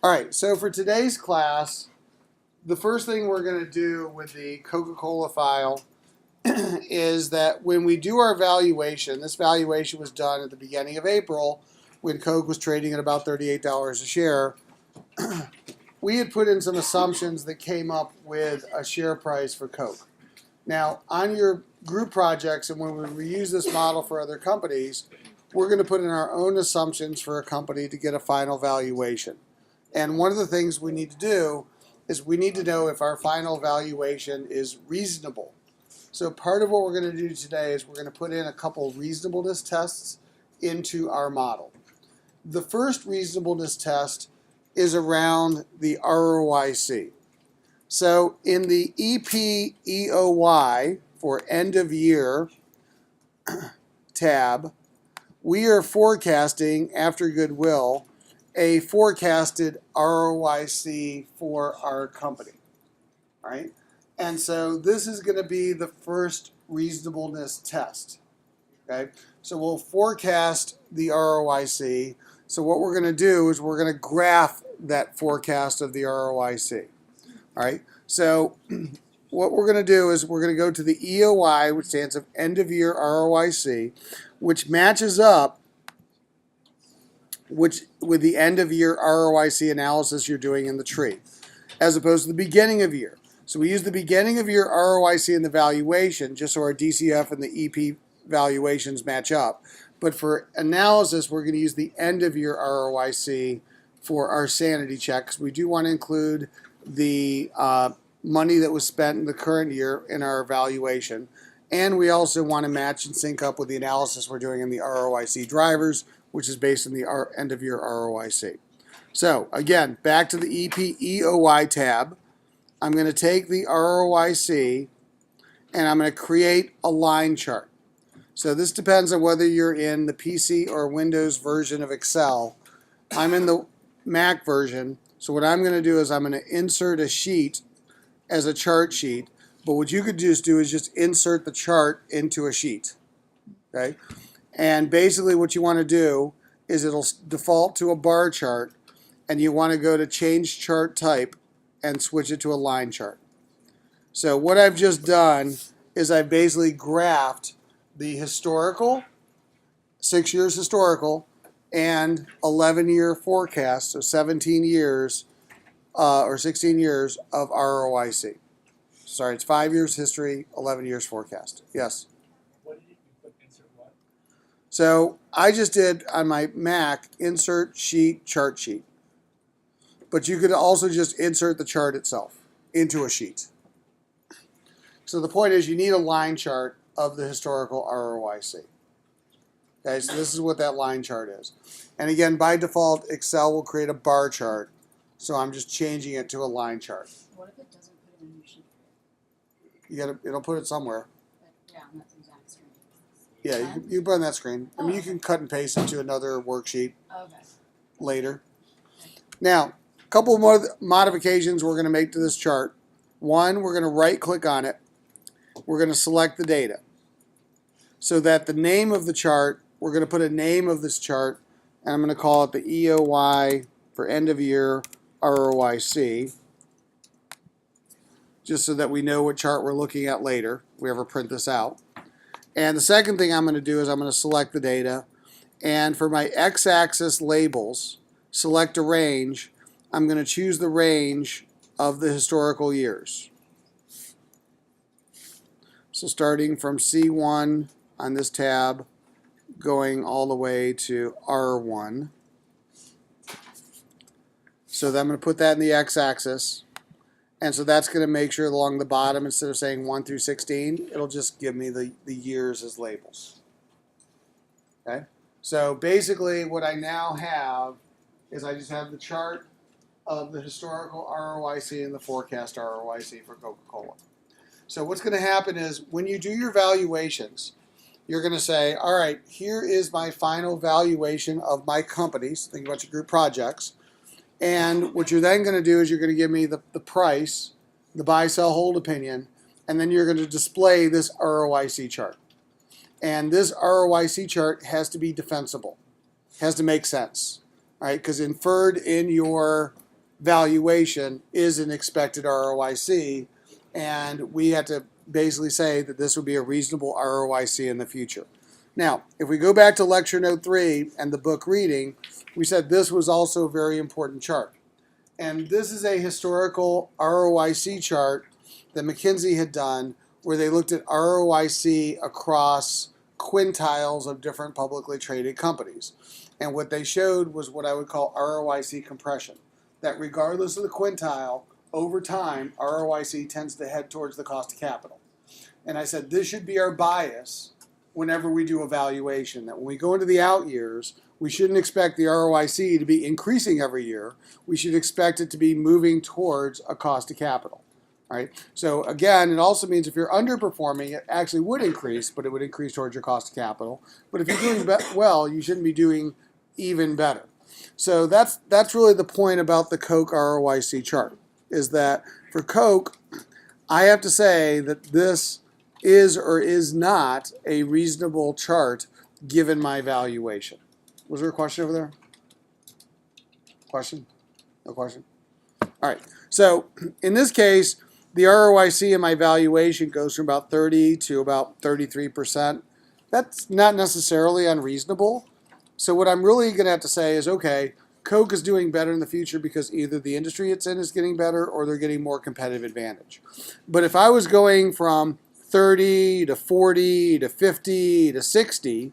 All right, so for today's class, the first thing we're going to do with the Coca Cola file is that when we do our valuation, this valuation was done at the beginning of April when Coke was trading at about $38 a share. We had put in some assumptions that came up with a share price for Coke. Now, on your group projects and when we reuse this model for other companies, we're going to put in our own assumptions for a company to get a final valuation. And one of the things we need to do is we need to know if our final valuation is reasonable. So part of what we're going to do today is we're going to put in a couple reasonableness tests into our model. The first reasonableness test is around the ROIC. So in the EPEOY for end of year tab, we are forecasting after goodwill a forecasted ROIC for our company, all right? And so this is going to be the first reasonableness test, okay? So we'll forecast the ROIC. So what we're going to do is we're going to graph that forecast of the ROIC, all right? So what we're going to do is we're going to go to the EOI, which stands for end of year ROIC, which matches up with the end of year ROIC analysis you're doing in the tree, as opposed to the beginning of year. So we use the beginning of year ROIC in the valuation just so our DCF and the EP valuations match up. But for analysis, we're going to use the end of year ROIC for our sanity checks. We do want to include the money that was spent in the current year in our evaluation. And we also want to match and sync up with the analysis we're doing in the ROIC drivers, which is based on the end of year ROIC. So again, back to the EPEOY tab. I'm going to take the ROIC and I'm going to create a line chart. So this depends on whether you're in the PC or Windows version of Excel. I'm in the Mac version. So what I'm going to do is I'm going to insert a sheet as a chart sheet. But what you could just do is just insert the chart into a sheet. Okay? And basically what you want to do is it'll default to a bar chart and you want to go to change chart type and switch it to a line chart. So what I've just done is I've basically graphed the historical, 6 years historical, and 11-year forecast, so 17 years or 16 years of ROIC. Sorry, it's 5 years history, 11 years forecast. Yes? What did you put insert what? So I just did on my Mac insert sheet, chart sheet. But you could also just insert the chart itself into a sheet. So the point is you need a line chart of the historical ROIC. Okay, so this is what that line chart is. And again, by default, Excel will create a bar chart. So I'm just changing it to a line chart. What if it doesn't put it in your sheet? It'll put it somewhere. But yeah, on that exact screen. Yeah, you put it on that screen. I mean, you can cut and paste it to another worksheet Okay. later. Now, a couple more modifications we're going to make to this chart. One, we're going to right-click on it. We're going to select the data. So that the name of the chart, we're going to put a name of this chart, and I'm going to call it the EOY for end of year ROIC, just so that we know what chart we're looking at later if we ever print this out. And the second thing I'm going to do is I'm going to select the data, and for my x-axis labels, select a range. I'm going to choose the range of the historical years. So starting from C1 on this tab, going all the way to R1. So then I'm going to put that in the x-axis. And so that's going to make sure along the bottom, instead of saying 1 through 16, it'll just give me the years as labels. Okay? So basically what I now have is I just have the chart of the historical ROIC and the forecast ROIC for Coca Cola. So what's going to happen is when you do your valuations, you're going to say, all right, here is my final valuation of my companies. Think about your group projects. And what you're then going to do is you're going to give me the price, the buy, sell, hold opinion, and then you're going to display this ROIC chart. And this ROIC chart has to be defensible. It has to make sense. All right, because inferred in your valuation is an expected ROIC, and we had to basically say that this would be a reasonable ROIC in the future. Now, if we go back to lecture note 3 and the book reading, we said this was also a very important chart. And this is a historical ROIC chart that McKinsey had done where they looked at ROIC across quintiles of different publicly traded companies. And what they showed was what I would call ROIC compression. That regardless of the quintile, over time, ROIC tends to head towards the cost of capital. And I said this should be our bias whenever we do a valuation, that when we go into the out years, we shouldn't expect the ROIC to be increasing every year. We should expect it to be moving towards a cost of capital. Right? So again, it also means if you're underperforming, it actually would increase, but it would increase towards your cost of capital. But if you're doing well, you shouldn't be doing even better. So that's really the point about the Coke ROIC chart, is that for Coke, I have to say that this is or is not a reasonable chart given my valuation. Was there a question over there? Question? No question? All right. So in this case, the ROIC in my valuation goes from about 30 to about 33%. That's not necessarily unreasonable. So what I'm really going to have to say is, okay, Coke is doing better in the future because either the industry it's in is getting better or they're getting more competitive advantage. But if I was going from 30 to 40 to 50 to 60,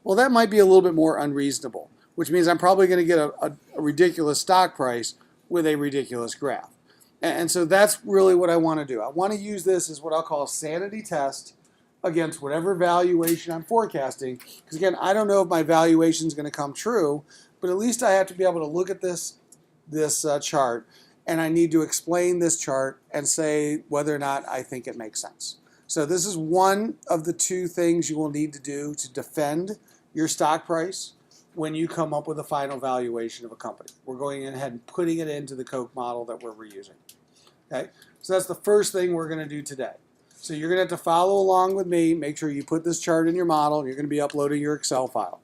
well, that might be a little bit more unreasonable, which means I'm probably going to get a ridiculous stock price with a ridiculous graph. And so that's really what I want to do. I want to use this as what I'll call a sanity test against whatever valuation I'm forecasting. Because again, I don't know if my valuation is going to come true, but at least I have to be able to look at this chart, and I need to explain this chart and say whether or not I think it makes sense. So this is one of the two things you will need to do to defend your stock price when you come up with a final valuation of a company. We're going ahead and putting it into the Coke model that we're reusing. Okay, so that's the first thing we're going to do today. So you're going to have to follow along with me. Make sure you put this chart in your model. You're going to be uploading your Excel file.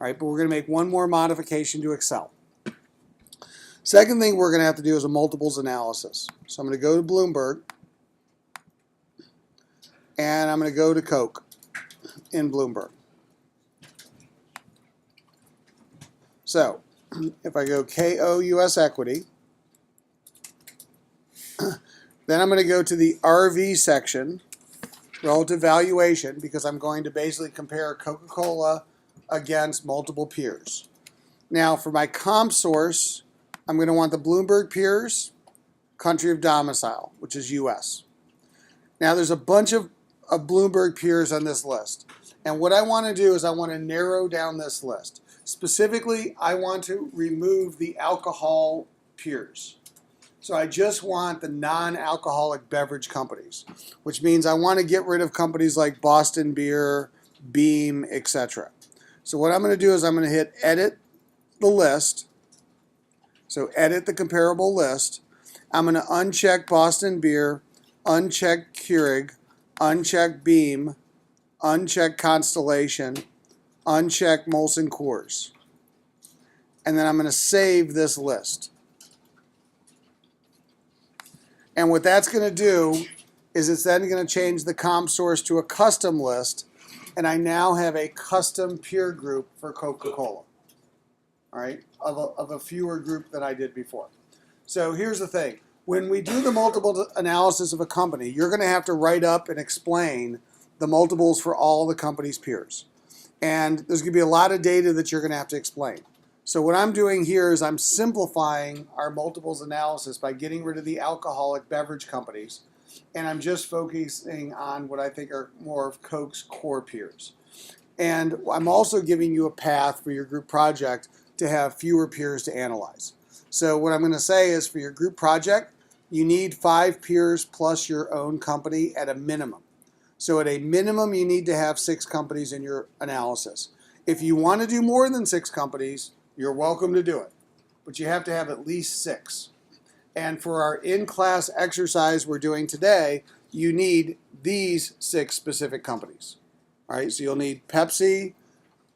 All right, but we're going to make one more modification to Excel. Second thing we're going to have to do is a multiples analysis. So I'm going to go to Bloomberg, and I'm going to go to Coke in Bloomberg. So if I go KO US equity, then I'm going to go to the RV section, relative valuation, because I'm going to basically compare Coca Cola against multiple peers. Now for my comp source, I'm going to want the Bloomberg peers, country of domicile, which is US. Now there's a bunch of Bloomberg peers on this list. And what I want to do is I want to narrow down this list. Specifically, I want to remove the alcohol peers. So I just want the non-alcoholic beverage companies, which means I want to get rid of companies like Boston Beer, Beam, etc. So what I'm going to do is I'm going to hit edit the list. So edit the comparable list. I'm going to uncheck Boston Beer, uncheck Keurig, uncheck Beam, uncheck Constellation, uncheck Molson Coors. And then I'm going to save this list. And what that's going to do is it's then going to change the comp source to a custom list, and I now have a custom peer group for Coca-Cola, all right, of a fewer group than I did before. So here's the thing. When we do the multiple analysis of a company, you're going to have to write up and explain the multiples for all the company's peers. And there's going to be a lot of data that you're going to have to explain. So what I'm doing here is I'm simplifying our multiples analysis by getting rid of the alcoholic beverage companies, and I'm just focusing on what I think are more of Coke's core peers. And I'm also giving you a path for your group project to have fewer peers to analyze. So what I'm going to say is for your group project, you need 5 peers plus your own company at a minimum. So at a minimum, you need to have 6 companies in your analysis. If you want to do more than 6 companies, you're welcome to do it, but you have to have at least 6. And for our in-class exercise we're doing today, you need these 6 specific companies. All right, so you'll need Pepsi,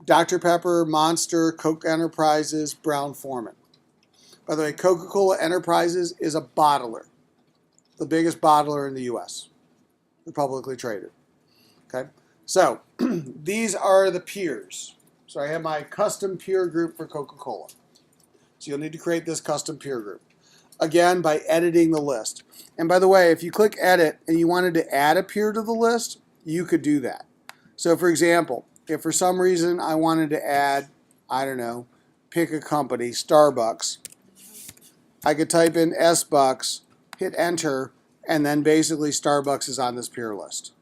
Dr. Pepper, Monster, Coke Enterprises, Brown-Forman. By the way, Coca Cola Enterprises is a bottler, the biggest bottler in the U.S. They're publicly traded. Okay, so these are the peers. So I have my custom peer group for Coca Cola. So you'll need to create this custom peer group. Again, by editing the list. And by the way, if you click edit and you wanted to add a peer to the list, you could do that. So for example, if for some reason I wanted to add, I don't know, pick a company, Starbucks, I could type in S-Bucks, hit enter, and then basically Starbucks is on this peer list.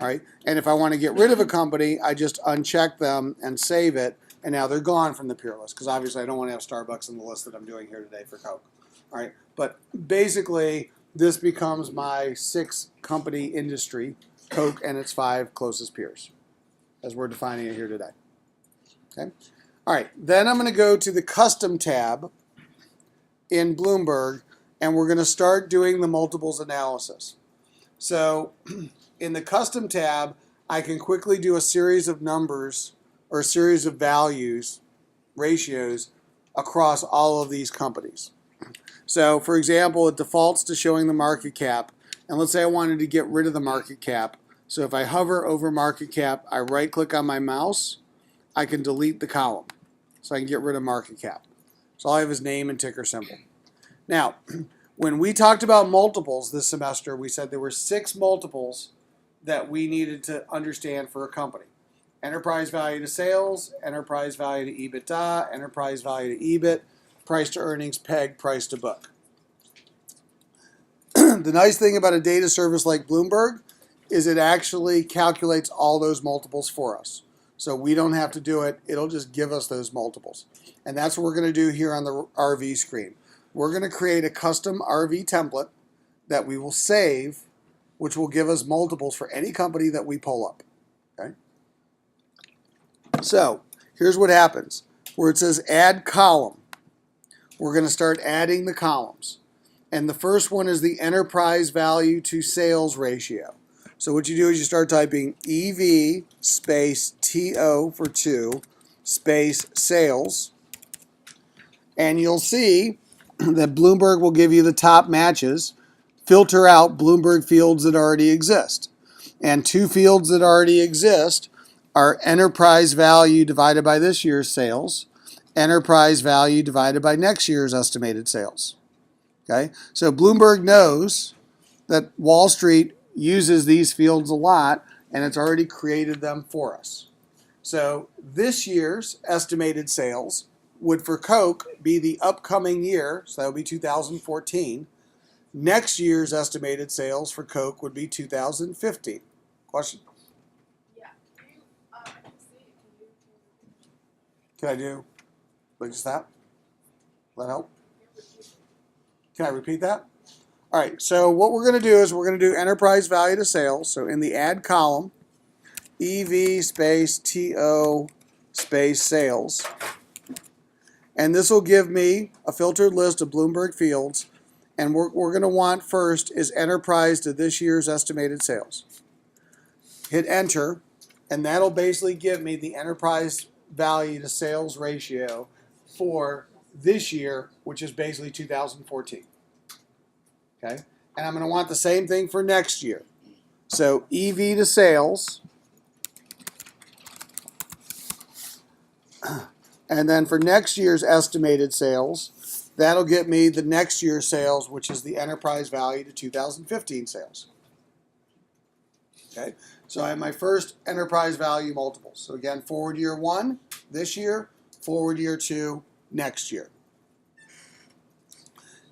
All right? And if I want to get rid of a company, I just uncheck them and save it, and now they're gone from the peer list, because obviously I don't want to have Starbucks in the list that I'm doing here today for Coke. All right? But basically, this becomes my 6-company industry, Coke and its 5 closest peers, as we're defining it here today. Okay? All right, then I'm going to go to the Custom tab in Bloomberg, and we're going to start doing the multiples analysis. So in the Custom tab, I can quickly do a series of numbers or a series of values, ratios, across all of these companies. So for example, it defaults to showing the market cap. And let's say I wanted to get rid of the market cap. So if I hover over market cap, I right click on my mouse, I can delete the column. So I can get rid of market cap. So all I have is name and ticker symbol. Now, when we talked about multiples this semester, we said there were 6 multiples that we needed to understand for a company. Enterprise value to sales, enterprise value to EBITDA, enterprise value to EBIT, price to earnings, PEG, price to book. The nice thing about a data service like Bloomberg is it actually calculates all those multiples for us. So we don't have to do it. It'll just give us those multiples. And that's what we're going to do here on the RV screen. We're going to create a custom RV template that we will save, which will give us multiples for any company that we pull up. Okay? So here's what happens. Where it says add column, we're going to start adding the columns. And the first one is the enterprise value to sales ratio. So what you do is you start typing EV space TO for 2 space sales. And you'll see that Bloomberg will give you the top matches. Filter out Bloomberg fields that already exist. And 2 fields that already exist are enterprise value divided by this year's sales, enterprise value divided by next year's estimated sales. Okay? So Bloomberg knows that Wall Street uses these fields a lot, and it's already created them for us. So this year's estimated sales would for Coke be the upcoming year, so that would be 2014. Next year's estimated sales for Coke would be 2015. Question? Yeah. I can see it. Can I do like just that? Will that help? Can I repeat that? All right, so what we're going to do is we're going to do enterprise value to sales. So in the add column, EV space TO space sales. And this will give me a filtered list of Bloomberg fields. And what we're going to want first is enterprise to this year's estimated sales. Hit enter, and that'll basically give me the enterprise value to sales ratio for this year, which is basically 2014. Okay? And I'm going to want the same thing for next year. So EV to sales. And then for next year's estimated sales, that'll get me the next year's sales, which is the enterprise value to 2015 sales. Okay? So I have my first enterprise value multiples. So again, forward year 1, this year, forward year 2, next year.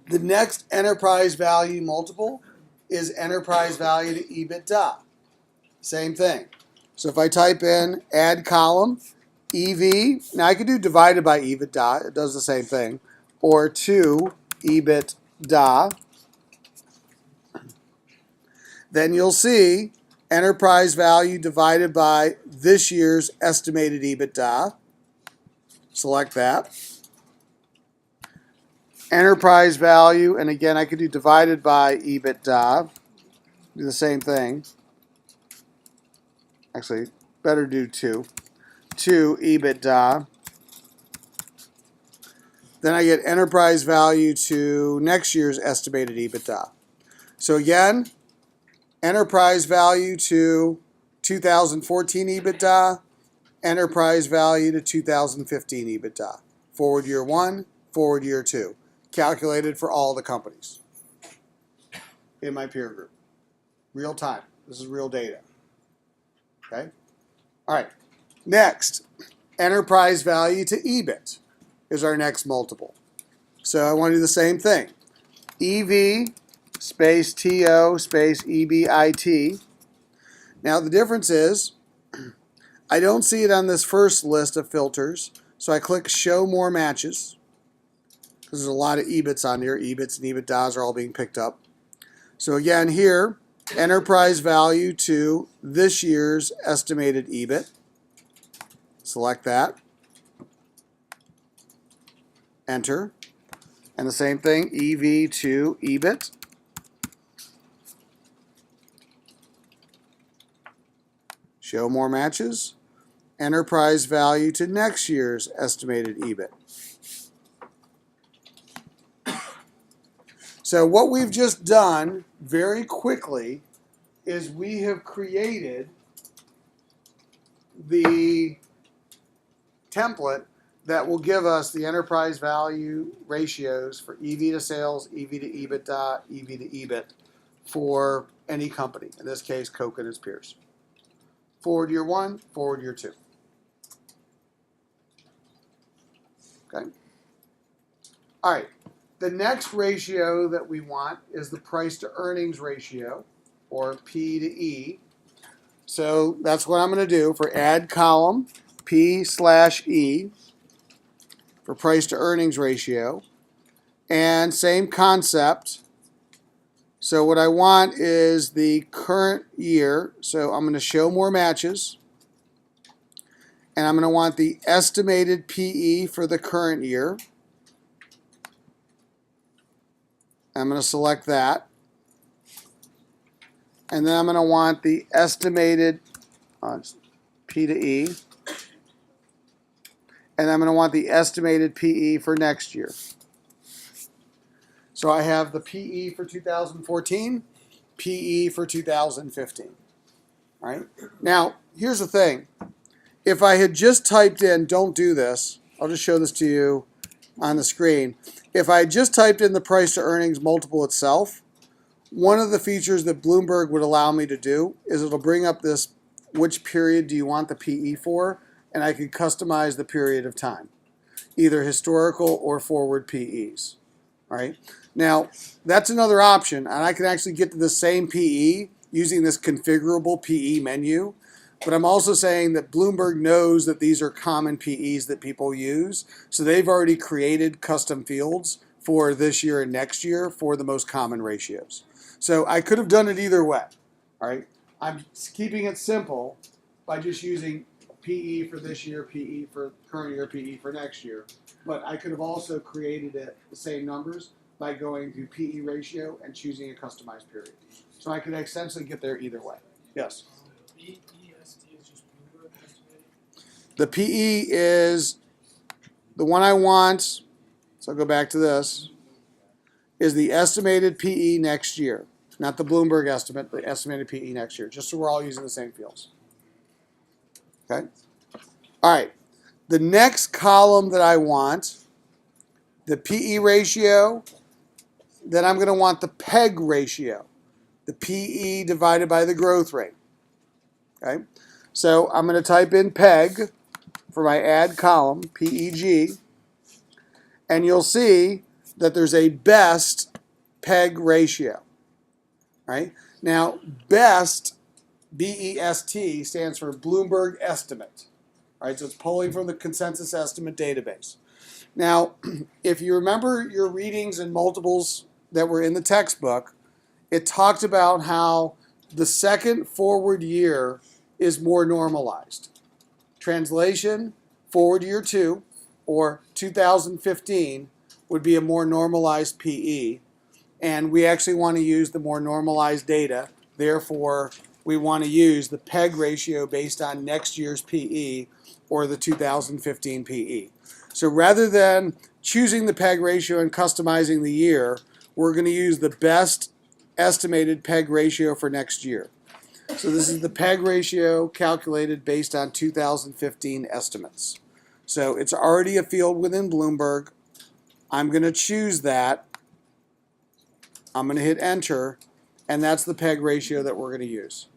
The next enterprise value multiple is enterprise value to EBITDA. Same thing. So if I type in add column, EV, now I could do divided by EBITDA, it does the same thing, or to Ebitda. Then you'll see enterprise value divided by this year's estimated EBITDA. Select that. Enterprise value, and again I could do divided by EBITDA. Do the same thing. Actually, better do 2. To EBITDA. then I get enterprise value to next year's estimated EBITDA. So again, enterprise value to 2014 EBITDA, enterprise value to 2015 EBITDA. Forward year 1, forward year 2. Calculated for all the companies in my peer group. Real time. This is real data. Okay? All right. Next, enterprise value to EBIT is our next multiple. So I want to do the same thing. EV space TO space EBIT. Now the difference is I don't see it on this first list of filters, so I click Show More Matches because there's a lot of EBITs on here. EBITs and EBITDAs are all being picked up. So again here, enterprise value to this year's estimated EBIT. Select that. Enter. And the same thing, EV to EBIT. Show more matches. Enterprise value to next year's estimated EBIT. So what we've just done very quickly is we have created the template that will give us the enterprise value ratios for EV to sales, EV to EBITDA, EV to EBIT for any company. In this case, Coke and its peers. Forward year 1, forward year 2. Okay. All right. The next ratio that we want is the price to earnings ratio, or P to E. So that's what I'm going to do for add column, P/E, for price to earnings ratio. And same concept. So what I want is the current year. So I'm going to show more matches. And I'm going to want the estimated PE for the current year. I'm going to select that. And then I'm going to want the estimated P to E. And I'm going to want the estimated PE for next year. So I have the PE for 2014, PE for 2015. All right. Now, here's the thing. If I had just typed in, don't do this, I'll just show this to you on the screen. If I just typed in the price to earnings multiple itself, one of the features that Bloomberg would allow me to do is it'll bring up this, which period do you want the PE for, and I could customize the period of time, either historical or forward PEs. All right. Now, that's another option, and I can actually get to the same PE using this configurable PE menu. But I'm also saying that Bloomberg knows that these are common PEs that people use. So they've already created custom fields for this year and next year for the most common ratios. So I could have done it either way. All right. I'm keeping it simple by just using PE for this year, PE for current year, PE for next year. But I could have also created it the same numbers by going to PE ratio and choosing a customized period. So I could essentially get there either way. Yes? EST is just Bloomberg estimated. The PE is the one I want, so I'll go back to this, is the estimated PE next year. Not the Bloomberg estimate, the estimated PE next year, just so we're all using the same fields. Okay? All right. The next column that I want, the PE ratio, then I'm going to want the PEG ratio, the PE divided by the growth rate. Okay? So I'm going to type in PEG for my add column, PEG, and you'll see that there's a best PEG ratio. Right? Now, BEST, B-E-S-T, stands for Bloomberg Estimate. Right? So it's pulling from the consensus estimate database. Now, if you remember your readings and multiples that were in the textbook, it talked about how the second forward year is more normalized. Translation, forward year 2, or 2015, would be a more normalized PE. And we actually want to use the more normalized data. Therefore, we want to use the PEG ratio based on next year's PE or the 2015 PE. So rather than choosing the PEG ratio and customizing the year, we're going to use the best estimated PEG ratio for next year. So this is the PEG ratio calculated based on 2015 estimates. So it's already a field within Bloomberg. I'm going to choose that. I'm going to hit enter, and that's the PEG ratio that we're going to use.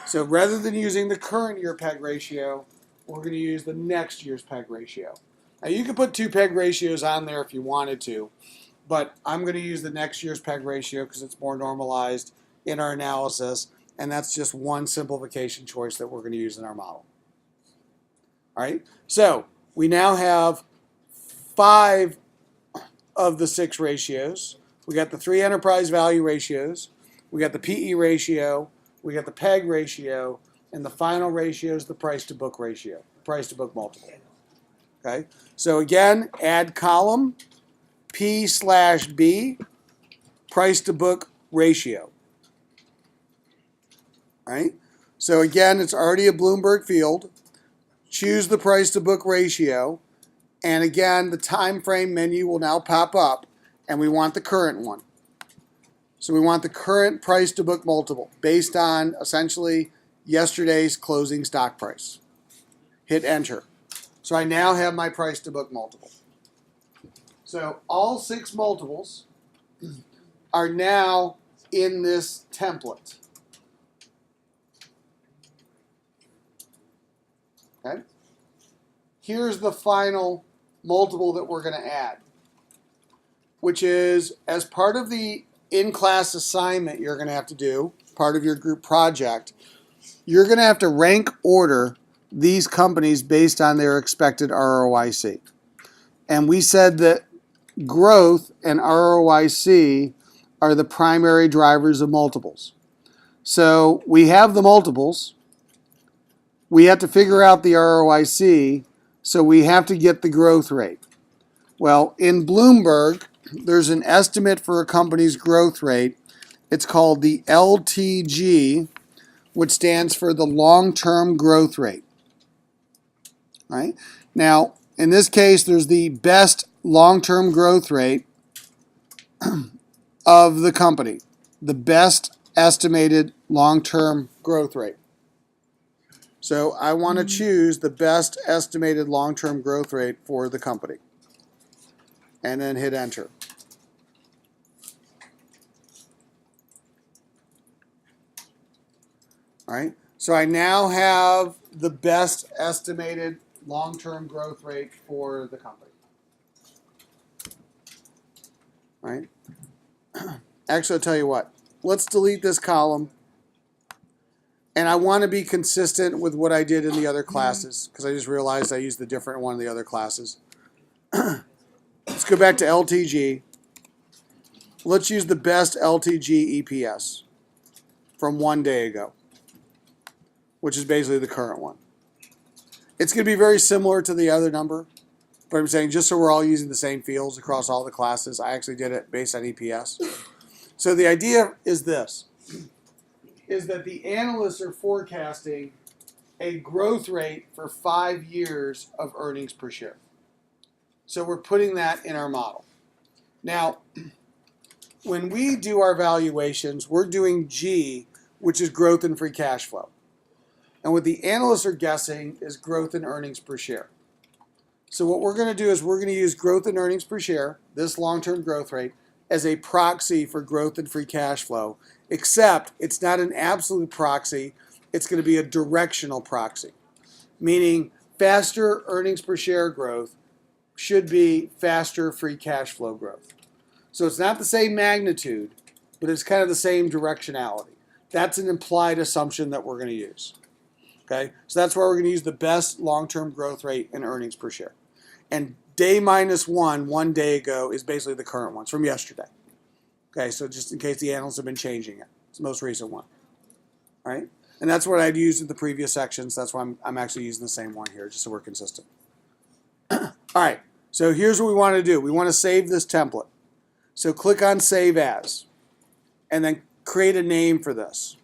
So rather than using the current year PEG ratio, we're going to use the next year's PEG ratio. Now you can put two PEG ratios on there if you wanted to, but I'm going to use the next year's PEG ratio because it's more normalized in our analysis, and that's just one simplification choice that we're going to use in our model. All right, so we now have 5 of the 6 ratios. We got the 3 enterprise value ratios, we got the PE ratio, we got the PEG ratio, and the final ratio is the price to book ratio, price to book multiple. Okay, so again, add column P/B, price to book ratio. All right, so again, it's already a Bloomberg field. Choose the price to book ratio, and again, the time frame menu will now pop up, and we want the current one. So we want the current price to book multiple based on essentially yesterday's closing stock price. Hit enter. So I now have my price to book multiple. So all 6 multiples are now in this template. Okay. Here's the final multiple that we're going to add, which is as part of the in-class assignment you're going to have to do, part of your group project, you're going to have to rank order these companies based on their expected ROIC. And we said that growth and ROIC are the primary drivers of multiples. So we have the multiples. We have to figure out the ROIC, so we have to get the growth rate. Well, in Bloomberg, there's an estimate for a company's growth rate. It's called the LTG, which stands for the long-term growth rate. Right? Now, in this case, there's the best long-term growth rate of the company, the best estimated long-term growth rate. So I want to choose the best estimated long-term growth rate for the company. And then hit enter. All right. So I now have the best estimated long-term growth rate for the company. All right. Actually, I'll tell you what. Let's delete this column. And I want to be consistent with what I did in the other classes because I just realized I used the different one in the other classes. Let's go back to LTG. Let's use the best LTG EPS from 1 day ago, which is basically the current one. It's going to be very similar to the other number, but I'm saying just so we're all using the same fields across all the classes, I actually did it based on EPS. So the idea is this, is that the analysts are forecasting a growth rate for 5 years of earnings per share. So we're putting that in our model. Now, when we do our valuations, we're doing G, which is growth in free cash flow. And what the analysts are guessing is growth in earnings per share. So what we're going to do is we're going to use growth in earnings per share, this long-term growth rate, as a proxy for growth in free cash flow, except it's not an absolute proxy, it's going to be a directional proxy, meaning faster earnings per share growth should be faster free cash flow growth. So it's not the same magnitude, but it's kind of the same directionality. That's an implied assumption that we're going to use. Okay, so that's why we're going to use the best long-term growth rate in earnings per share. And day minus 1 day ago, is basically the current one. It's from yesterday. Okay, so just in case the analysts have been changing it. It's the most recent one. All right, and that's what I'd used in the previous sections. That's why I'm actually using the same one here, just so we're consistent. All right, so here's what we want to do. We want to save this template. So click on Save As, and then create a name for this.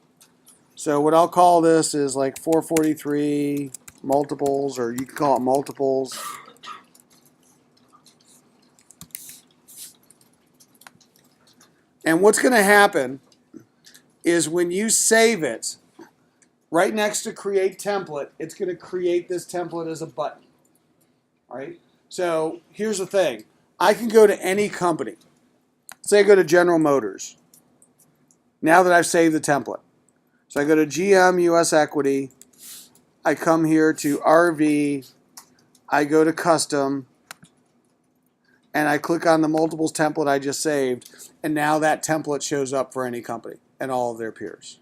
So what I'll call this is like 443 multiples, or you can call it multiples And what's going to happen is when you save it, right next to create template, it's going to create this template as a button. All right? So here's the thing. I can go to any company. Say I go to General Motors. Now that I've saved the template. So I go to GM US Equity. I come here to RV. I go to Custom. And I click on the multiples template I just saved. And now that template shows up for any company and all of their peers.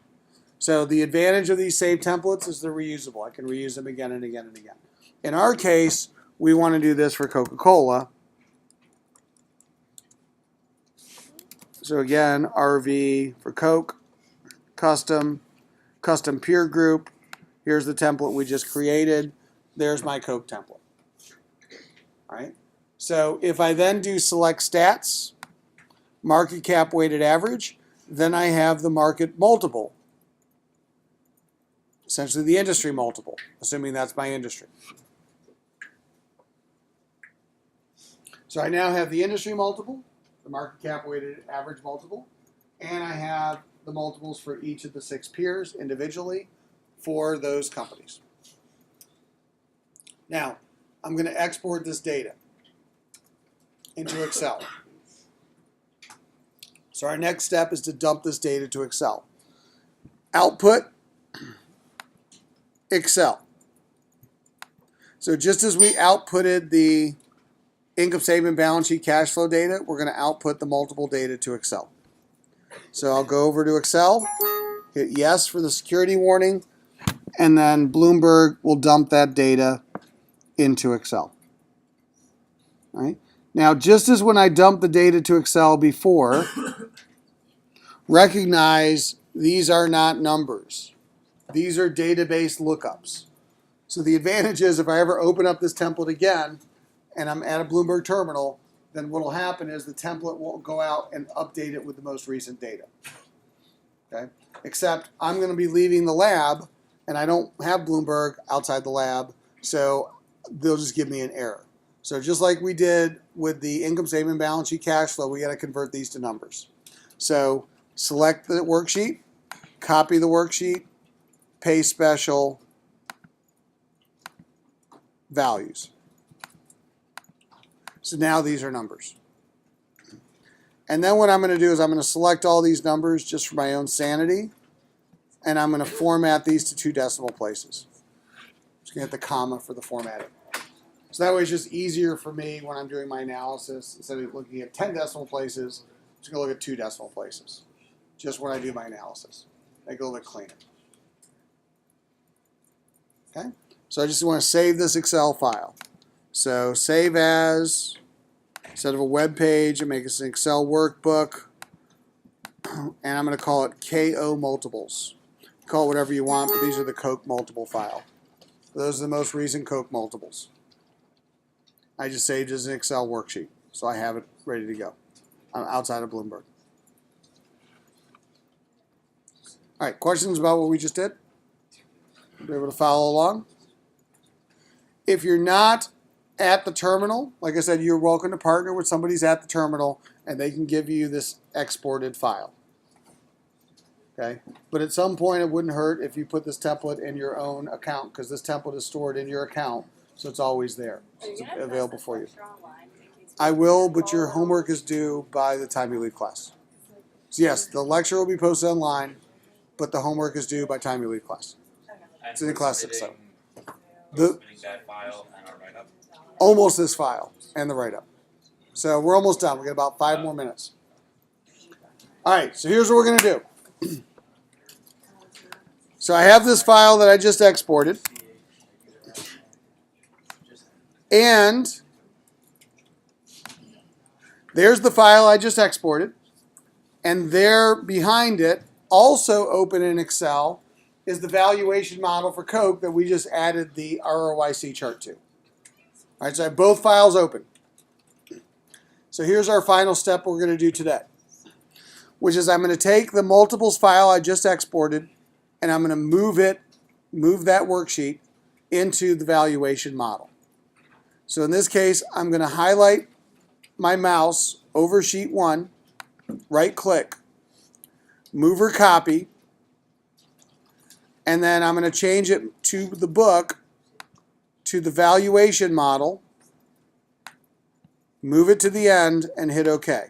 So the advantage of these saved templates is they're reusable. I can reuse them again and again and again. In our case, we want to do this for Coca Cola. So again, RV for Coke, custom peer group. Here's the template we just created. There's my Coke template. All right. So if I then do select stats, market cap weighted average, then I have the market multiple. Essentially the industry multiple, assuming that's my industry. So I now have the industry multiple, the market cap weighted average multiple, and I have the multiples for each of the 6 peers individually for those companies. Now, I'm going to export this data into Excel. So our next step is to dump this data to Excel. Output, Excel. So just as we outputted the income statement, balance sheet, cash flow data, we're going to output the multiple data to Excel. So I'll go over to Excel, hit yes for the security warning, and then Bloomberg will dump that data into Excel. All right. Now, just as when I dumped the data to Excel before, recognize these are not numbers. These are database lookups. So the advantage is if I ever open up this template again and I'm at a Bloomberg terminal, then what will happen is the template will go out and update it with the most recent data. Okay? Except I'm going to be leaving the lab and I don't have Bloomberg outside the lab, so they'll just give me an error. So just like we did with the income statement, balance sheet, cash flow, we got to convert these to numbers. So select the worksheet, copy the worksheet, pay special, values. So now these are numbers. And then what I'm going to do is I'm going to select all these numbers just for my own sanity, and I'm going to format these to 2 decimal places. Just going to hit the comma for the formatting. So that way it's just easier for me when I'm doing my analysis. Instead of looking at 10 decimal places, I'm just going to look at 2 decimal places. Just when I do my analysis. Make it a little bit cleaner. Okay? So I just want to save this Excel file. So save as, instead of a web page, I make this an Excel workbook. And I'm going to call it KO multiples. Call it whatever you want, but these are the Coke multiple file. Those are the most recent Coke multiples. I just saved it as an Excel worksheet, so I have it ready to go. I'm outside of Bloomberg. All right, questions about what we just did? Be able to follow along? If you're not at the terminal, like I said, you're welcome to partner with somebody who's at the terminal, and they can give you this exported file. Okay, but at some point it wouldn't hurt if you put this template in your own account, because this template is stored in your account, so it's always there. It's available for you. I will, but your homework is due by the time you leave class. So yes, the lecture will be posted online, but the homework is due by the time you leave class. It's in the class 6. So That file and our write-up. almost this file and the write-up. So we're almost done. We got about 5 more minutes. All right, so here's what we're going to do. So I have this file that I just exported. And there's the file I just exported. And there behind it, also open in Excel, is the valuation model for Coke that we just added the ROIC chart to. All right, so I have both files open. So here's our final step we're going to do today, which is I'm going to take the multiples file I just exported, and I'm going to move that worksheet into the valuation model. So in this case, I'm going to highlight my mouse over sheet 1, right click, move or copy, and then I'm going to change it to the book, to the valuation model, move it to the end, and hit OK.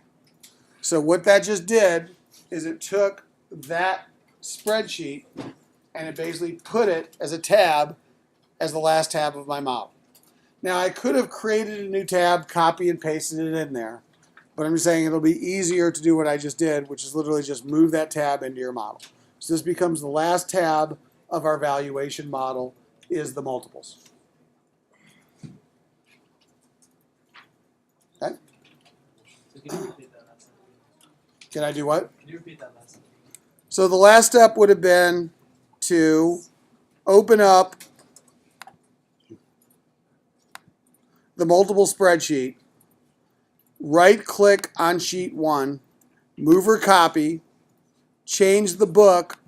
So what that just did is it took that spreadsheet and it basically put it as a tab as the last tab of my model. Now I could have created a new tab, copy and pasted it in there, but I'm just saying it'll be easier to do what I just did, which is literally just move that tab into your model. So this becomes the last tab of our valuation model is the multiples. Okay? So can you repeat that last sentence? Can I do what? Can you repeat that last sentence? So the last step would have been to open up the multiple spreadsheet, right click on sheet 1, move or copy, change the book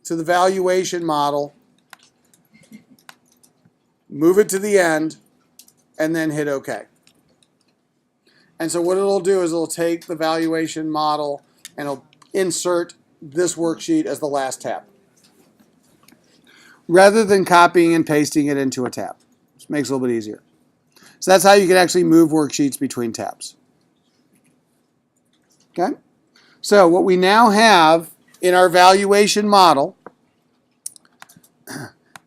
to the valuation model, move it to the end, and then hit OK. And so what it'll do is it'll take the valuation model and it'll insert this worksheet as the last tab, rather than copying and pasting it into a tab. Just makes it a little bit easier. So that's how you can actually move worksheets between tabs. Okay? So what we now have in our valuation model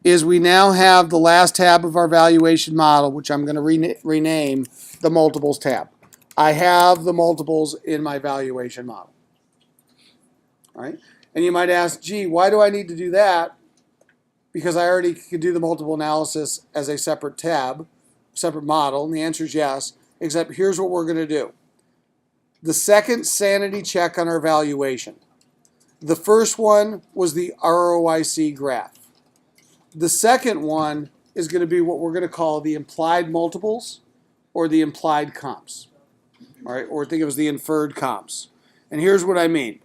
is we now have the last tab of our valuation model, which I'm going to rename the multiples tab. I have the multiples in my valuation model. All right? And you might ask, gee, why do I need to do that? Because I already could do the multiple analysis as a separate tab, separate model. And the answer is yes, except here's what we're going to do. The second sanity check on our valuation. The first one was the ROIC graph. The second one is going to be what we're going to call the implied multiples or the implied comps. All right, or think of it as the inferred comps. And here's what I mean.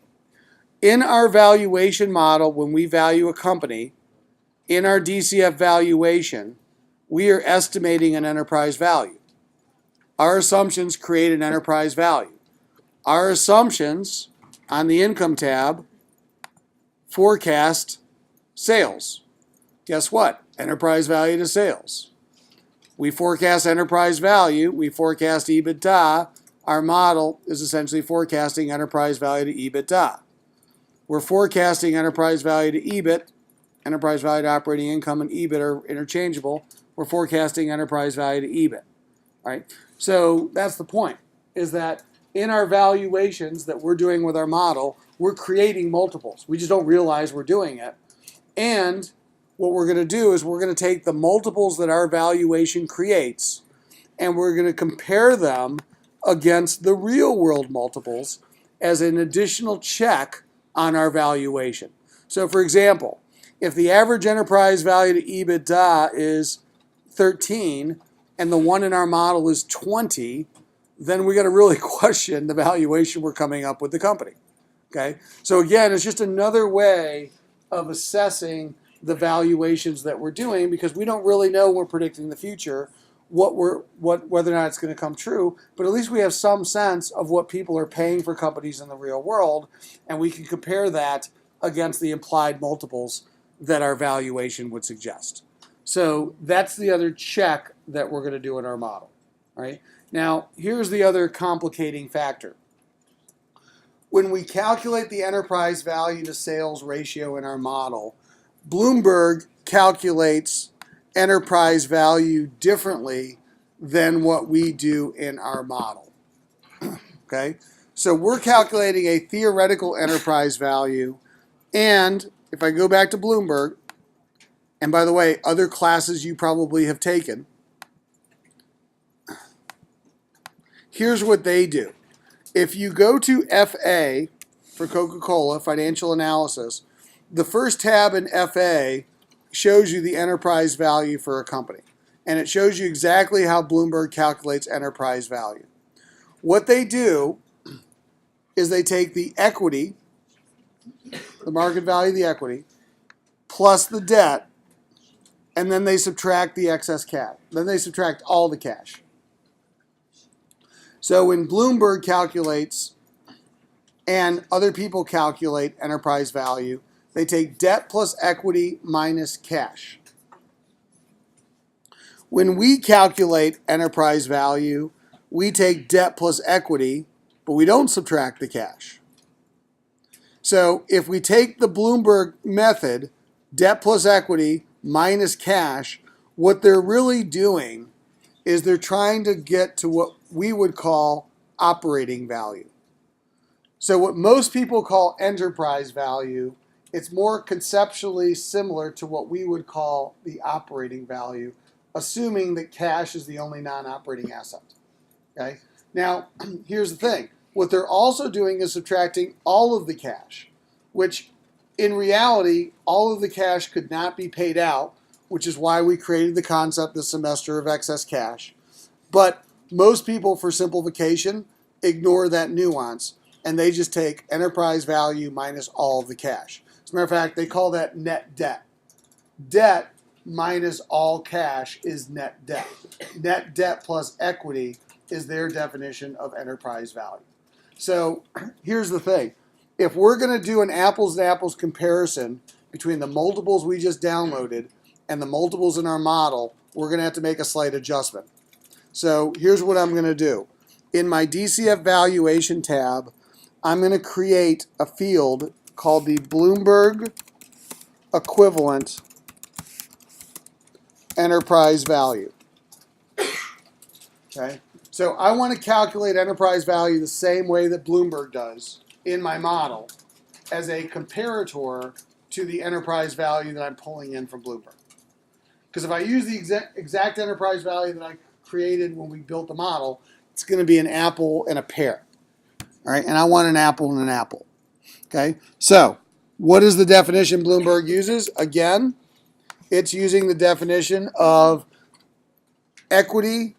In our valuation model, when we value a company, in our DCF valuation, we are estimating an enterprise value. Our assumptions create an enterprise value. Our assumptions on the income tab forecast sales. Guess what? Enterprise value to sales. We forecast enterprise value. We forecast EBITDA. Our model is essentially forecasting enterprise value to EBITDA. We're forecasting enterprise value to EBIT. Enterprise value to operating income and EBIT are interchangeable. We're forecasting enterprise value to EBIT. All right? So that's the point, is that in our valuations that we're doing with our model, we're creating multiples. We just don't realize we're doing it. And what we're going to do is we're going to take the multiples that our valuation creates and we're going to compare them against the real world multiples as an additional check on our valuation. So for example, if the average enterprise value to EBITDA is 13 and the one in our model is 20, then we got to really question the valuation we're coming up with the company. Okay? So again, it's just another way of assessing the valuations that we're doing because we don't really know when we're predicting the future whether or not it's going to come true, but at least we have some sense of what people are paying for companies in the real world, and we can compare that against the implied multiples that our valuation would suggest. So that's the other check that we're going to do in our model. Right? Now, here's the other complicating factor. When we calculate the enterprise value to sales ratio in our model, Bloomberg calculates enterprise value differently than what we do in our model. Okay? So we're calculating a theoretical enterprise value, and if I go back to Bloomberg, and by the way, other classes you probably have taken, here's what they do. If you go to FA for Coca Cola, financial analysis, the first tab in FA shows you the enterprise value for a company. And it shows you exactly how Bloomberg calculates enterprise value. What they do is they take the equity, the market value of the equity, plus the debt, and then they subtract the excess cash. Then they subtract all the cash. So when Bloomberg calculates and other people calculate enterprise value, they take debt plus equity minus cash. When we calculate enterprise value, we take debt plus equity, but we don't subtract the cash. So if we take the Bloomberg method, debt plus equity minus cash, what they're really doing is they're trying to get to what we would call operating value. So what most people call enterprise value, it's more conceptually similar to what we would call the operating value, assuming that cash is the only non-operating asset. Okay? Now, here's the thing. What they're also doing is subtracting all of the cash, which in reality, all of the cash could not be paid out, which is why we created the concept this semester of excess cash. But most people, for simplification, ignore that nuance, and they just take enterprise value minus all of the cash. As a matter of fact, they call that net debt. Debt minus all cash is net debt. Net debt plus equity is their definition of enterprise value. So here's the thing. If we're going to do an apples to apples comparison between the multiples we just downloaded and the multiples in our model, we're going to have to make a slight adjustment. So here's what I'm going to do. In my DCF valuation tab, I'm going to create a field called the Bloomberg equivalent enterprise value. Okay? So I want to calculate enterprise value the same way that Bloomberg does in my model as a comparator to the enterprise value that I'm pulling in from Bloomberg. Because if I use the exact enterprise value that I created when we built the model, it's going to be an apple and a pear. All right, and I want an apple and an apple. Okay, so what is the definition Bloomberg uses? Again, it's using the definition of equity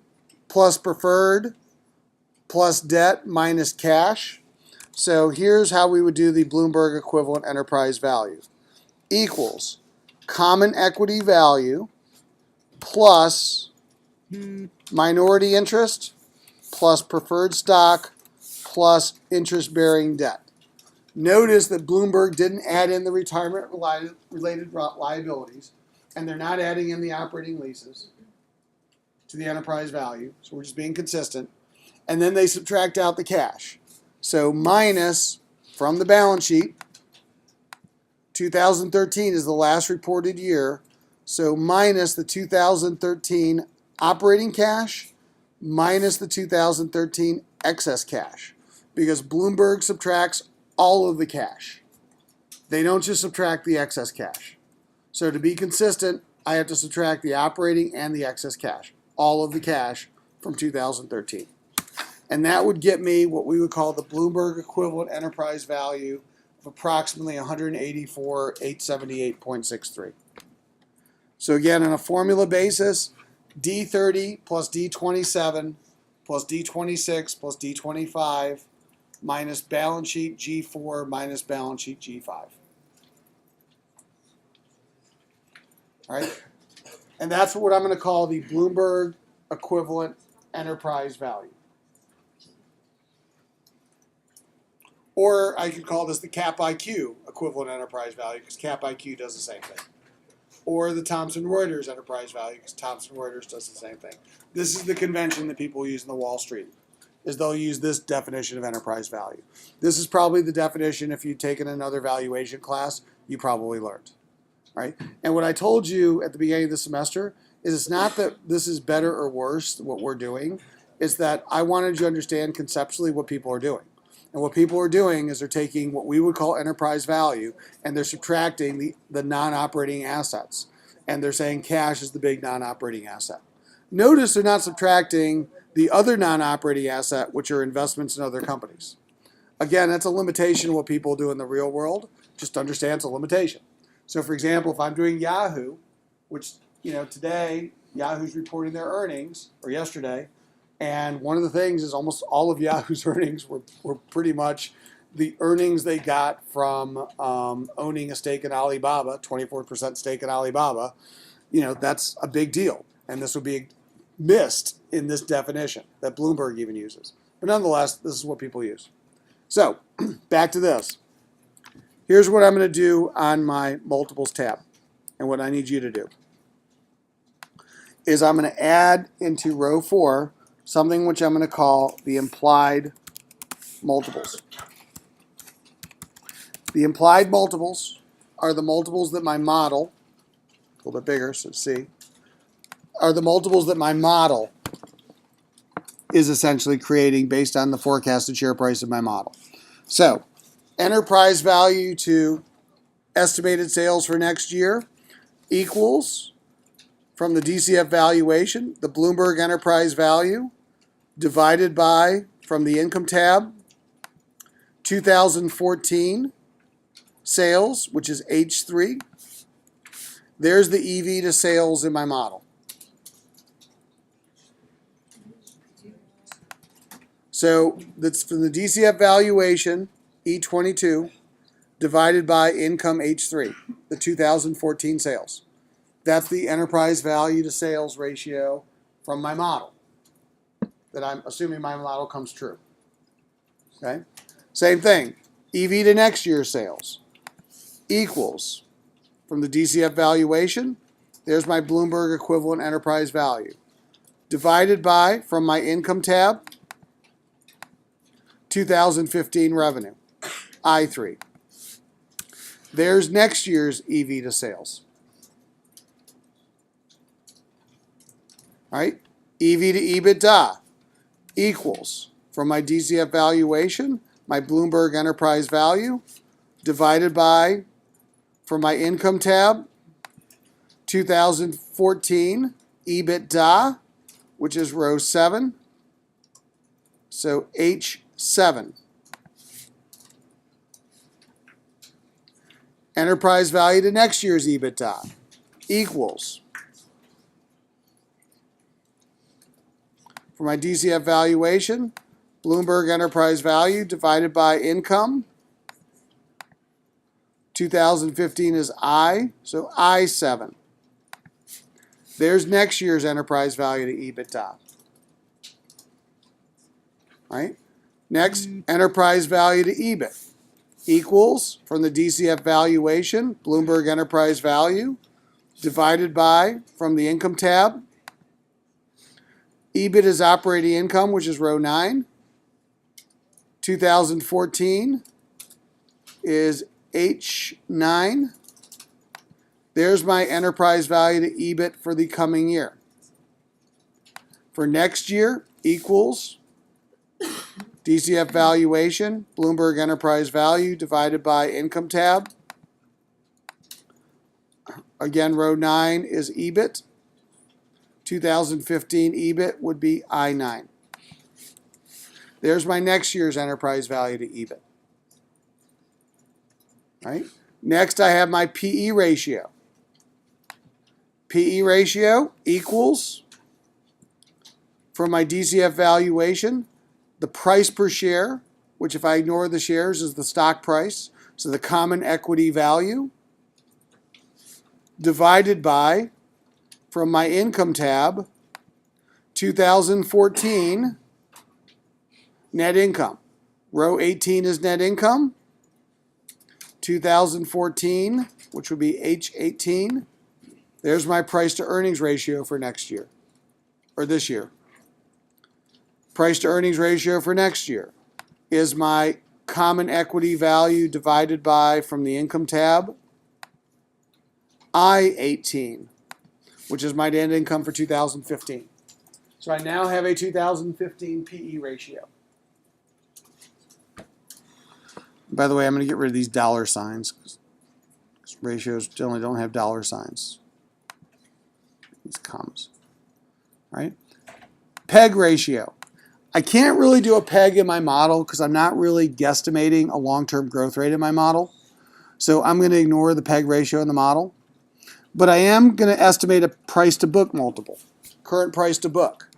plus preferred plus debt minus cash. So here's how we would do the Bloomberg equivalent enterprise value. Equals common equity value plus minority interest plus preferred stock plus interest-bearing debt. Notice that Bloomberg didn't add in the retirement-related liabilities, and they're not adding in the operating leases to the enterprise value, so we're just being consistent. And then they subtract out the cash. So minus, from the balance sheet, 2013 is the last reported year, so minus the 2013 operating cash minus the 2013 excess cash, because Bloomberg subtracts all of the cash. They don't just subtract the excess cash. So to be consistent, I have to subtract the operating and the excess cash, all of the cash from 2013. And that would get me what we would call the Bloomberg equivalent enterprise value of approximately 184,878.63. So again, on a formula basis, D30 plus D27 plus D26 plus D25 minus balance sheet G4 minus balance sheet G5. All right? And that's what I'm going to call the Bloomberg equivalent enterprise value. Or I could call this the Cap IQ equivalent enterprise value, because Cap IQ does the same thing. Or the Thomson Reuters enterprise value, because Thomson Reuters does the same thing. This is the convention that people use in the Wall Street, is they'll use this definition of enterprise value. This is probably the definition, if you'd taken another valuation class, you probably learned. Right? And what I told you at the beginning of the semester is it's not that this is better or worse than what we're doing. It's that I wanted you to understand conceptually what people are doing. And what people are doing is they're taking what we would call enterprise value and they're subtracting the non-operating assets. And they're saying cash is the big non-operating asset. Notice they're not subtracting the other non-operating asset, which are investments in other companies. Again, that's a limitation of what people do in the real world. Just understand it's a limitation. So for example, if I'm doing Yahoo, which, today Yahoo's reporting their earnings, or yesterday, and one of the things is almost all of Yahoo's earnings were pretty much the earnings they got from owning a stake in Alibaba, 24% stake in Alibaba. That's a big deal. And this would be missed in this definition that Bloomberg even uses. But nonetheless, this is what people use. So, back to this. Here's what I'm going to do on my multiples tab, and what I need you to do is I'm going to add into row 4 something which I'm going to call the implied multiples. The implied multiples are the multiples that my model, a little bit bigger, so see, are the multiples that my model is essentially creating based on the forecasted share price of my model. So, enterprise value to estimated sales for next year equals, from the DCF valuation, the Bloomberg enterprise value divided by, from the income tab, 2014 sales, which is H3. There's the EV to sales in my model. So that's from the DCF valuation, E22, divided by income H3, the 2014 sales. That's the enterprise value to sales ratio from my model, that I'm assuming my model comes true. Okay? Same thing, EV to next year's sales equals, from the DCF valuation, there's my Bloomberg equivalent enterprise value, divided by, from my income tab, 2015 revenue, I3. There's next year's EV to sales. All right? EV to EBITDA equals, from my DCF valuation, my Bloomberg enterprise value, divided by, from my income tab, 2014 Ebitda, which is row 7, so H7. Enterprise value to next year's Ebitda equals, for my DCF valuation, Bloomberg enterprise value divided by income. 2015 is I, so I7. There's next year's enterprise value to EBITDA. All right? Next, enterprise value to EBIT equals, from the DCF valuation, Bloomberg enterprise value, divided by, from the income tab, EBIT is operating income, which is row 9. 2014 is H9. There's my enterprise value to EBIT for the coming year. For next year equals DCF valuation, Bloomberg enterprise value divided by income tab. Again, row 9 is EBIT. 2015 EBIT would be I9. There's my next year's enterprise value to EBIT. Right? Next, I have my PE ratio. PE ratio equals, from my DCF valuation, the price per share, which if I ignore the shares is the stock price, so the common equity value, divided by, from my income tab, 2014 net income. Row 18 is net income. 2014, which would be H18. There's my price to earnings ratio for next year, or this year. Price to earnings ratio for next year is my common equity value divided by, from the income tab, I18, which is my net income for 2015. So I now have a 2015 PE ratio. By the way, I'm going to get rid of these dollar signs, because ratios generally don't have dollar signs. These commas. All right? PEG ratio. I can't really do a PEG in my model because I'm not really guesstimating a long-term growth rate in my model. So I'm going to ignore the PEG ratio in the model. But I am going to estimate a price to book multiple, current price to book.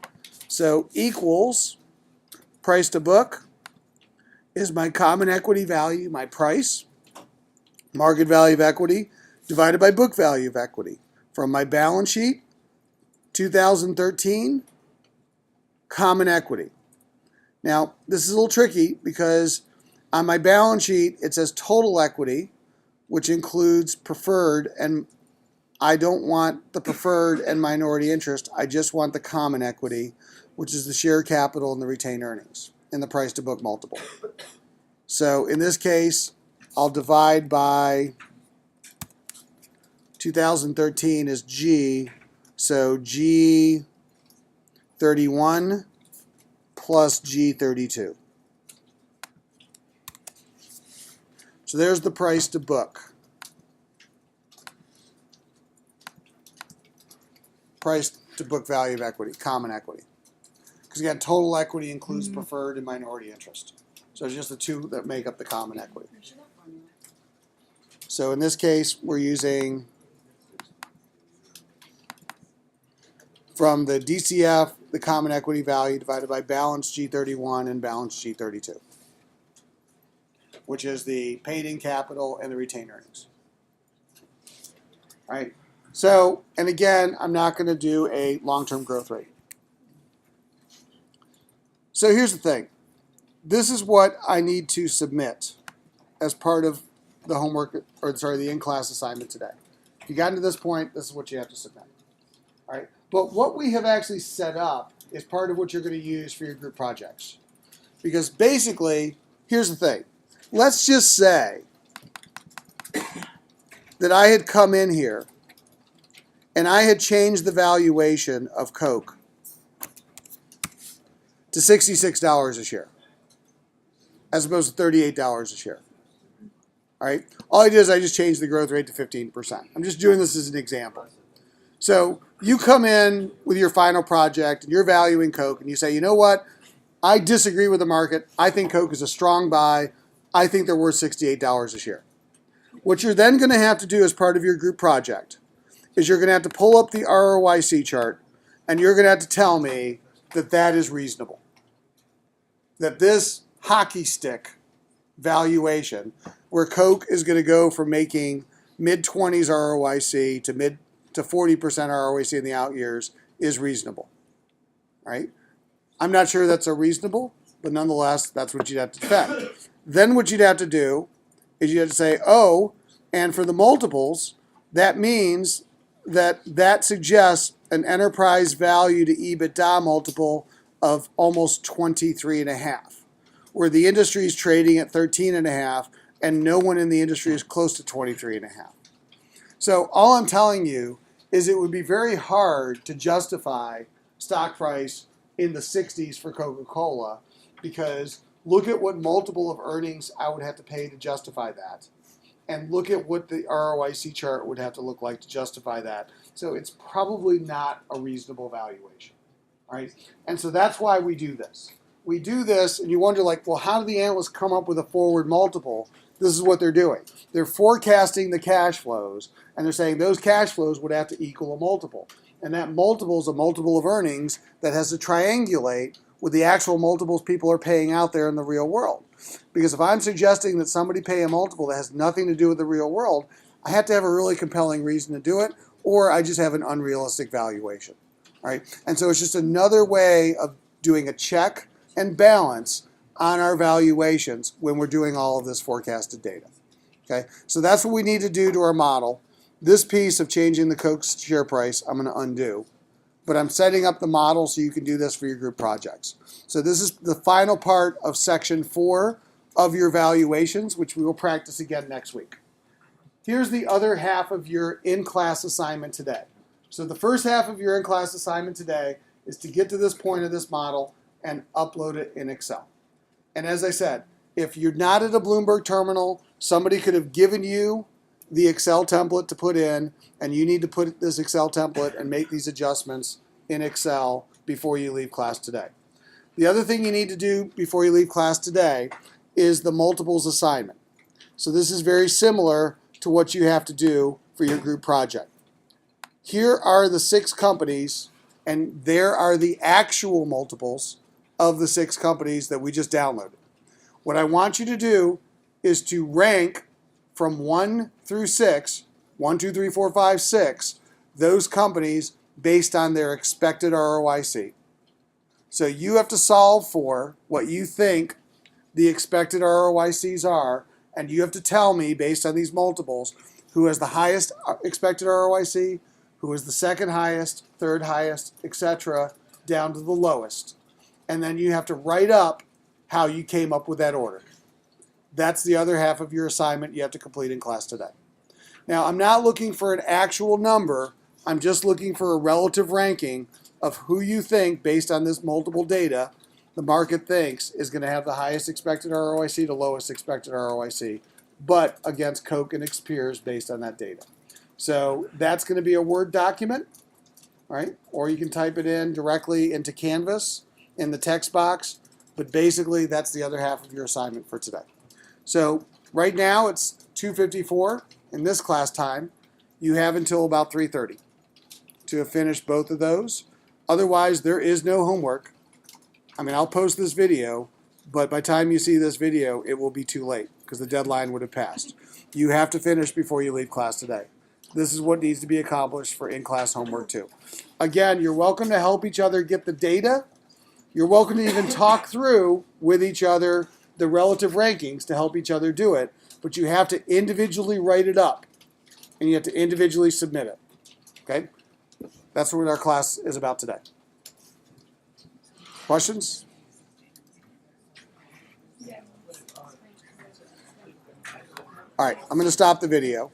So equals, price to book is my common equity value, my price, market value of equity, divided by book value of equity. From my balance sheet, 2013, common equity. Now, this is a little tricky because On my balance sheet, it says total equity, which includes preferred, and I don't want the preferred and minority interest. I just want the common equity, which is the share capital and the retained earnings and the price to book multiple. So in this case, I'll divide by 2013 is G, so G31 plus G32. So there's the price to book. Price to book value of equity, common equity. Because again, total equity includes preferred and minority interest. So it's just the two that make up the common equity. So in this case, we're using from the DCF, the common equity value divided by balance G31 and balance G32, which is the paid-in capital and the retained earnings. All right. So, and again, I'm not going to do a long-term growth rate. So here's the thing. This is what I need to submit as part of the homework, or sorry, the in-class assignment today. If you got to this point, this is what you have to submit. All right. But what we have actually set up is part of what you're going to use for your group projects. Because basically, here's the thing. Let's just say that I had come in here and I had changed the valuation of Coke to $66 a share, as opposed to $38 a share. All right. All I did is I just changed the growth rate to 15%. I'm just doing this as an example. So you come in with your final project and you're valuing Coke and you say, you know what? I disagree with the market. I think Coke is a strong buy. I think they're worth $68 a share. What you're then going to have to do as part of your group project is you're going to have to pull up the ROIC chart and you're going to have to tell me that that is reasonable. That this hockey stick valuation, where Coke is going to go from making mid-20s ROIC to 40% ROIC in the out years, is reasonable. Right? I'm not sure that's a reasonable, but nonetheless, that's what you'd have to defend. Then what you'd have to do is you'd have to say, oh, and for the multiples, that means that suggests an enterprise value to Ebitda multiple of almost 23.5, where the industry is trading at 13.5, and no one in the industry is close to 23.5. So all I'm telling you is it would be very hard to justify stock price in the 60s for Coca Cola, because look at what multiple of earnings I would have to pay to justify that. And look at what the ROIC chart would have to look like to justify that. So it's probably not a reasonable valuation. All right? And so that's why we do this. We do this, and you wonder, like, well, how do the analysts come up with a forward multiple? This is what they're doing. They're forecasting the cash flows, and they're saying those cash flows would have to equal a multiple. And that multiple is a multiple of earnings that has to triangulate with the actual multiples people are paying out there in the real world. Because if I'm suggesting that somebody pay a multiple that has nothing to do with the real world, I have to have a really compelling reason to do it, or I just have an unrealistic valuation. All right? And so it's just another way of doing a check and balance on our valuations when we're doing all of this forecasted data. Okay? So that's what we need to do to our model. This piece of changing the Coke share price, I'm going to undo. But I'm setting up the model so you can do this for your group projects. So this is the final part of section 4 of your valuations, which we will practice again next week. Here's the other half of your in-class assignment today. So the first half of your in-class assignment today is to get to this point of this model and upload it in Excel. And as I said, if you're not at a Bloomberg terminal, somebody could have given you the Excel template to put in, and you need to put this Excel template and make these adjustments in Excel before you leave class today. The other thing you need to do before you leave class today is the multiples assignment. So this is very similar to what you have to do for your group project. Here are the 6 companies, and there are the actual multiples of the 6 companies that we just downloaded. What I want you to do is to rank from 1 through 6, 1, 2, 3, 4, 5, 6, those companies based on their expected ROIC. So you have to solve for what you think the expected ROICs are, and you have to tell me, based on these multiples, who has the highest expected ROIC, who is the second highest, third highest, etc., down to the lowest. And then you have to write up how you came up with that order. That's the other half of your assignment you have to complete in class today. Now, I'm not looking for an actual number. I'm just looking for a relative ranking of who you think, based on this multiple data, the market thinks is going to have the highest expected ROIC to lowest expected ROIC, but against Coke and its peers based on that data. So that's going to be a Word document, right? Or you can type it in directly into Canvas in the text box. But basically, that's the other half of your assignment for today. So right now, it's 2:54 in this class time. You have until about 3:30 to have finished both of those. Otherwise, there is no homework. I mean, I'll post this video, but by the time you see this video, it will be too late because the deadline would have passed. You have to finish before you leave class today. This is what needs to be accomplished for in-class homework too. Again, you're welcome to help each other get the data. You're welcome to even talk through with each other the relative rankings to help each other do it, but you have to individually write it up, and you have to individually submit it. Okay? That's what our class is about today. Questions? All right, I'm going to stop the video.